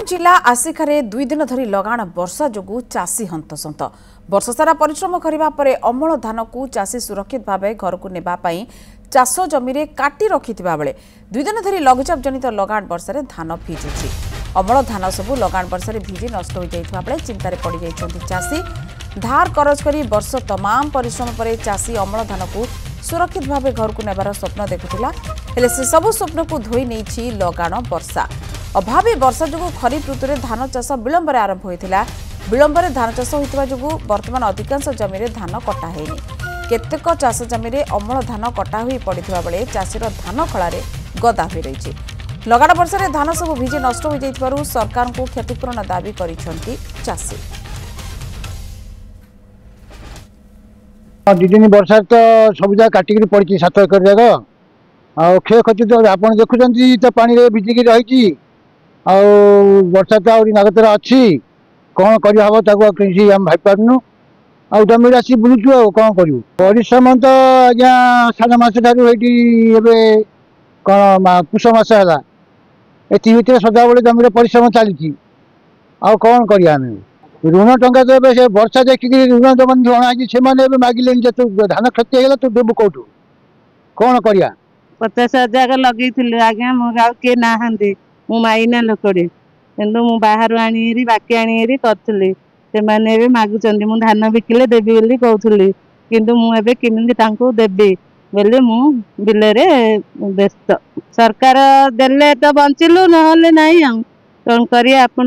जिला आसिखारे 2 दिन धरी लगाण वर्षा जोगु चाषी हंतसंत वर्ष सारा परिश्रम करबा परे अमल धान को चाषी सुरक्षित भाव घर को नेबा पई चाष जमी काटी रखिथिबा बेले 2 दिन धरी लघुचाप जनित लगाण वर्षा धान भिजुछि। अमल धान सबु लगाण वर्षा भिजी नष्ट हो जाइथिबा बेले चिंतार पड़ जाइछन्ति चाषी। धार करज करी वर्ष तमाम परिश्रम परे चाषी अमल धान को सुरक्षित भाव घर को नेबार स्वप्न देखुथिला, हेले से सब स्वप्न को धोई नेछि लगाण वर्षा। अभावी वर्षा जो खरीफ ऋतु में धान चाष विलंबर आरंभ होता। विलंबर धान चाष होता जो बर्तमान अधिकांश जमी धान कटा है। केतेक चाष जमी अमल धान कटा हो पड़ा बेले चाषीर धान खलारे गदा हो रही। लगाण वर्षा धान सब भिजे नष्ट हो जाइथिबारु सरकार को क्षतिपूरण दाबी करिसेंति चाषी। 2 दिन वर्षा तो सब जगह काटिक पड़ी 7 एकर जगह क्षय क्षति तो आप देखुं तो पानी भिजिकी रही वर्षा तो आहरी नागतर अच्छी कौन कर हम भाईपारनु जमी आसी बुलूचु कौन करूँ परिश्रम तो आज्ञा साढ़ मस ठार कौन पुष मस है ये सदाबले जमी परिश्रम चली कौन करा ऋण टंका तो वर्षा देखिक ऋण जो अणाई से मागिले धान क्षति होगा तो देवु कौटू कौन करा 50,000 लगे आज्ञा मोर किए ना मु माइना लोकड़े कि बाहर आनी बाकी आनी करी से मागुच मु धान बिकिले देवी बोली कहूली किंतु मुझे केमी देवी बोले मु बिलरे व्यस्त सरकार देले तो बंचिलु ना कौन करिए आप